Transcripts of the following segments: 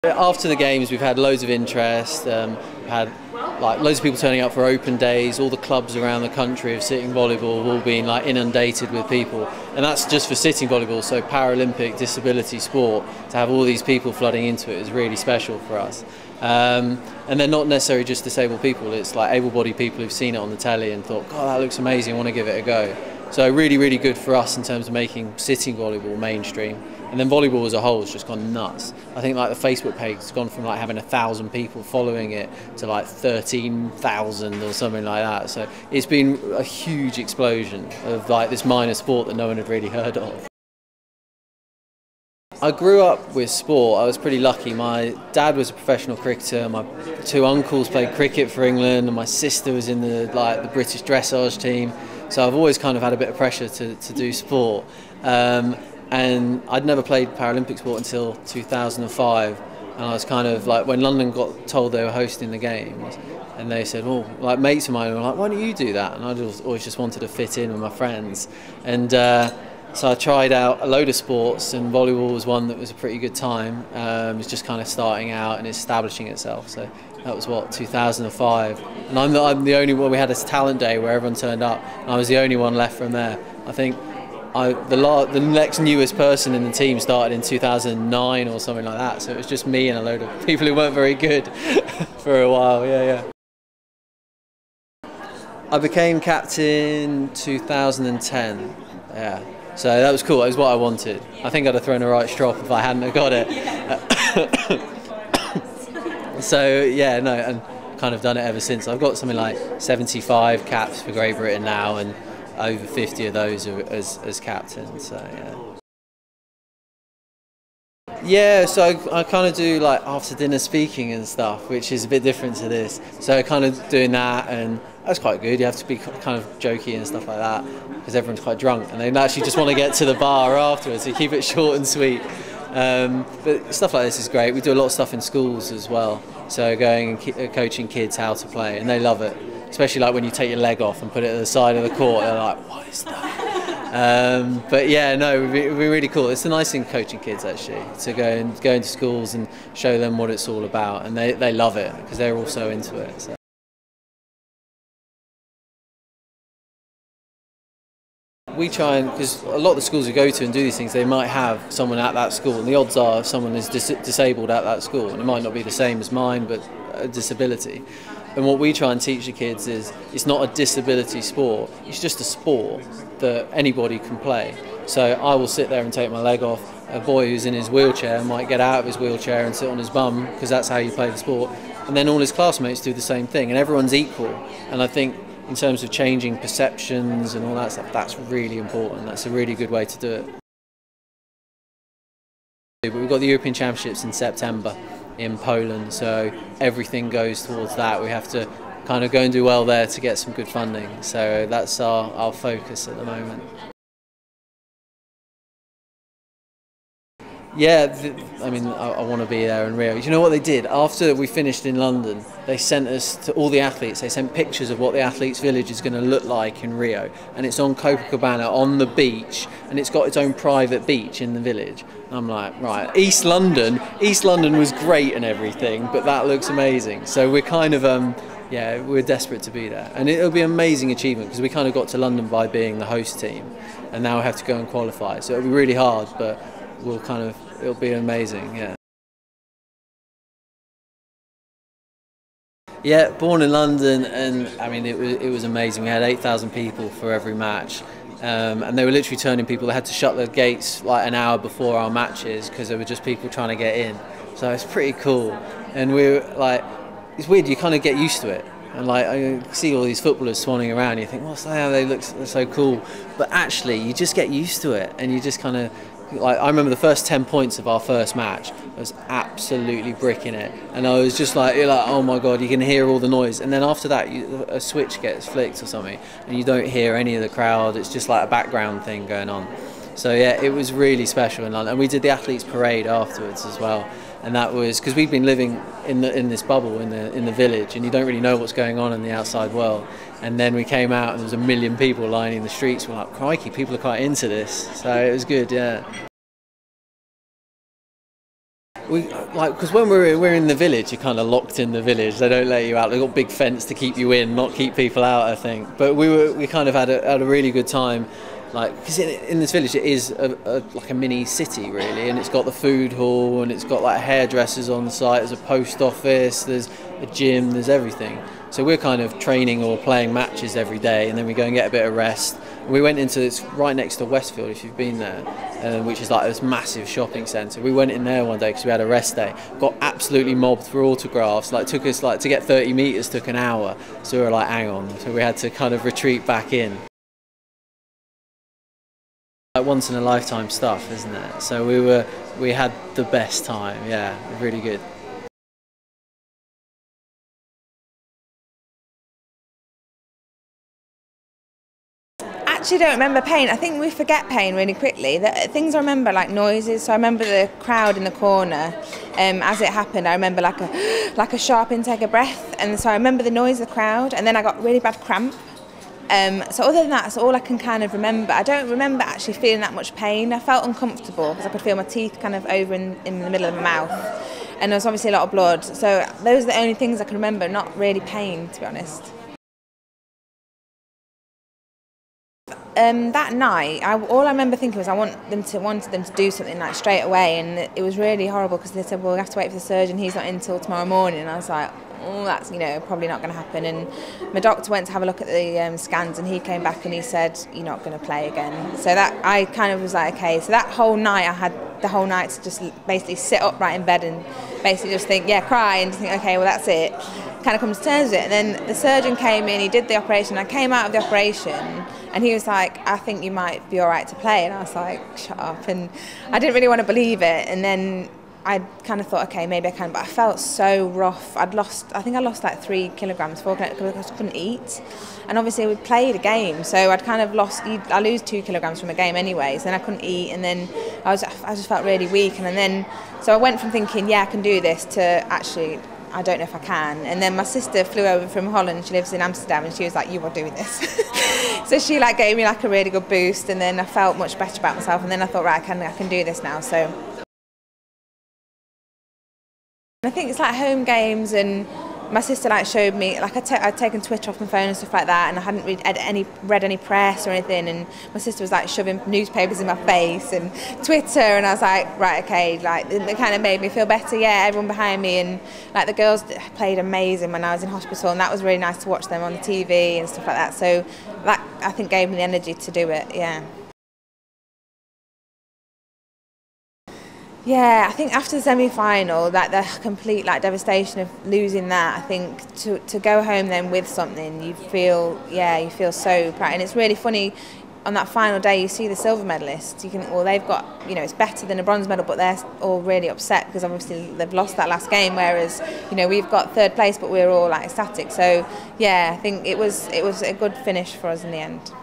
After the games, we've had loads of interest. We've had loads of people turning up for open days. All the clubs around the country of sitting volleyball have all been inundated with people, and that's just for sitting volleyball. So Paralympic disability sport, to have all these people flooding into it is really special for us. And they're not necessarily just disabled people. It's able-bodied people who've seen it on the telly and thought, "God, that looks amazing. I want to give it a go." So really, really good for us in terms of making sitting volleyball mainstream. And then volleyball as a whole has just gone nuts. I think the Facebook page has gone from having 1,000 people following it to 13,000 or something like that. So it's been a huge explosion of this minor sport that no one had really heard of. I grew up with sport. I was pretty lucky. My dad was a professional cricketer. My two uncles played cricket for England, and my sister was in the British dressage team. So I've always kind of had a bit of pressure to do sport. And I'd never played Paralympic sport until 2005, and I was kind of when London got told they were hosting the games, and they said, "Oh," mates of mine were like, "Why don't you do that?" And I always just wanted to fit in with my friends, and so I tried out a load of sports, and volleyball was one that was a pretty good time. It was just kind of starting out and establishing itself. So that was 2005, and I'm the only one. We had a talent day where everyone turned up, and I was the only one left from there. I think the next newest person in the team started in 2009 or something like that. So it was just me and a load of people who weren't very good for a while. Yeah. I became captain 2010. Yeah. So that was cool. It was what I wanted. I think I'd have thrown a right strop if I hadn't have got it. So yeah, no, and kind of done it ever since. I've got something like 75 caps for Great Britain now, and over 50 of those are as captain. So yeah. Yeah, so I kind of do after dinner speaking and stuff, which is a bit different to this. So kind of doing that, and that's quite good. You have to be kind of jokey and stuff like that, because everyone's quite drunk and they actually just want to get to the bar afterwards. So you keep it short and sweet. But stuff like this is great. We do a lot of stuff in schools as well. So going and coaching kids how to play, and they love it. Especially when you take your leg off and put it at the side of the court, they're like, "What is that?" But yeah, no, it would be really cool. It's a nice thing coaching kids actually, to go into schools and show them what it's all about, and they love it because they're all so into it. So. We try because a lot of the schools we go to and do these things, they might have someone at that school, and the odds are someone is disabled at that school, and it might not be the same as mine, but a disability. And what we try and teach the kids is it's not a disability sport, it's just a sport that anybody can play. So I will sit there and take my leg off. A boy who's in his wheelchair might get out of his wheelchair and sit on his bum, because that's how you play the sport. And then all his classmates do the same thing, and everyone's equal. And I think in terms of changing perceptions and all that stuff, that's really important. That's a really good way to do it. But we've got the European Championships in September in Poland, so everything goes towards that. We have to kind of go and do well there to get some good funding. So that's our focus at the moment. Yeah, I mean, I want to be there in Rio. You know what they did? After we finished in London, they sent us to all the athletes. They sent pictures of what the athletes' village is going to look like in Rio. And it's on Copacabana, on the beach, and it's got its own private beach in the village. And I'm like, right, East London was great and everything, but that looks amazing. So we're kind of, yeah, we're desperate to be there. And it'll be an amazing achievement, because we kind of got to London by being the host team, and now we have to go and qualify. So it'll be really hard, but it'll be amazing, yeah. Yeah, born in London, and I mean it was amazing. We had 8,000 people for every match, and they were literally turning people. They had to shut the gates an hour before our matches because there were just people trying to get in. So it's pretty cool, and we were it's weird. You kind of get used to it, and I see all these footballers swanning around. You think, what's that? They look so cool, but actually you just get used to it, and you just kind of. I remember the first 10 points of our first match, I was absolutely bricking it, and I was just you're like, oh my god, you can hear all the noise, and then after that a switch gets flicked or something and you don't hear any of the crowd. It's just like a background thing going on. So yeah, it was really special in London, and we did the athletes parade afterwards as well, and that was because we've been living in this bubble in the village, and you don't really know what's going on in the outside world. And then we came out and there was 1 million people lining the streets. We're like, crikey, people are quite into this. So it was good, yeah. we like because when we're in the village, you're kind of locked in the village. They don't let you out. They've got a big fence to keep you in, not keep people out, I think. But we kind of had a really good time. Like, because in this village it is like a mini city really, and it's got the food hall, and it's got like hairdressers on site, there's a post office, there's a gym, there's everything. So we're kind of training or playing matches every day, and then we go and get a bit of rest. We went into it's right next to Westfield, if you've been there, which is like this massive shopping centre. We went in there one day because we had a rest day, got absolutely mobbed for autographs. Like, took us like to get 30 metres took an hour, so we were like, hang on. So we had to kind of retreat back in. Like once in a lifetime stuff, isn't it? So we had the best time. Yeah, really good. I actually don't remember pain. I think we forget pain really quickly. The things I remember, like noises. So I remember the crowd in the corner. As it happened, I remember like a sharp intake of breath, and so I remember the noise of the crowd, and then I got really bad cramp. So other than that, that's all I can kind of remember. I don't remember actually feeling that much pain. I felt uncomfortable because I could feel my teeth kind of over in the middle of my mouth, and there was obviously a lot of blood. So those are the only things I can remember, not really pain, to be honest. That night, all I remember thinking was I wanted them to do something like straight away, and it was really horrible because they said, well, we have to wait for the surgeon, he's not in till tomorrow morning, and I was like, oh, that's probably not going to happen. And my doctor went to have a look at the scans, and he came back and he said, you're not going to play again. So that I kind of was like, okay. So that whole night, I had the whole night to just basically sit upright in bed and basically just think, yeah, cry, and just think, okay, well, that's it. Kind of come to terms with it. And then the surgeon came in, he did the operation. I came out of the operation and he was like, I think you might be all right to play. And I was like, shut up. And I didn't really want to believe it. And then I kind of thought, okay, maybe I can, but I felt so rough. I think I lost like 3 kilograms, 4 kilograms, because I couldn't eat. And obviously we played a game, so I'd kind of I lose 2 kilograms from a game anyway, so then I couldn't eat, and then I just felt really weak. And then, so I went from thinking, yeah, I can do this, to actually, I don't know if I can. And then my sister flew over from Holland, she lives in Amsterdam, and she was like, you are doing this. So she like gave me like a really good boost, and then I felt much better about myself, and then I thought, right, I can do this now. So I think it's like home games, and my sister like showed me, like I'd taken Twitter off my phone and stuff like that, and I hadn't read any press or anything, and my sister was like shoving newspapers in my face and Twitter, and I was like, right, okay, like it kind of made me feel better. Yeah, everyone behind me, and like the girls played amazing when I was in hospital, and that was really nice to watch them on the TV and stuff like that. So that, I think, gave me the energy to do it. Yeah. Yeah, I think after the semi-final, that the complete like devastation of losing that, I think to go home then with something, you feel so proud. And it's really funny, on that final day you see the silver medalists, you think, well, they've got, it's better than a bronze medal, but they're all really upset because obviously they've lost that last game, whereas we've got 3rd place, but we're all like ecstatic. So yeah, I think it was a good finish for us in the end.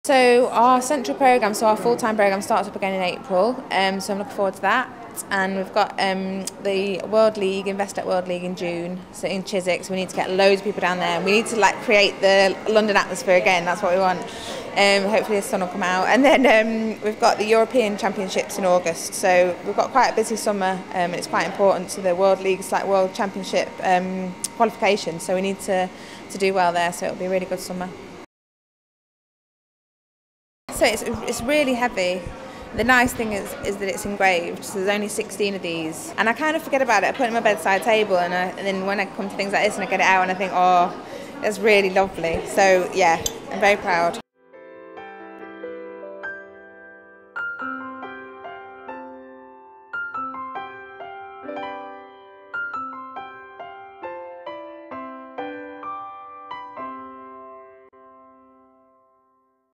So our central programme, so our full-time programme starts up again in April, so I'm looking forward to that. And we've got the World League, Investec World League in June, so in Chiswick, so we need to get loads of people down there. We need to like create the London atmosphere again, that's what we want. Hopefully the sun will come out. And then we've got the European Championships in August, so we've got quite a busy summer, and it's quite important to the World League, it's like World Championship qualification, so we need to do well there, so it'll be a really good summer. So it's really heavy. The nice thing is that it's engraved, so there's only 16 of these. And I kind of forget about it. I put it on my bedside table, and then when I come to things like this and I get it out and I think, oh, that's really lovely. So yeah, I'm very proud.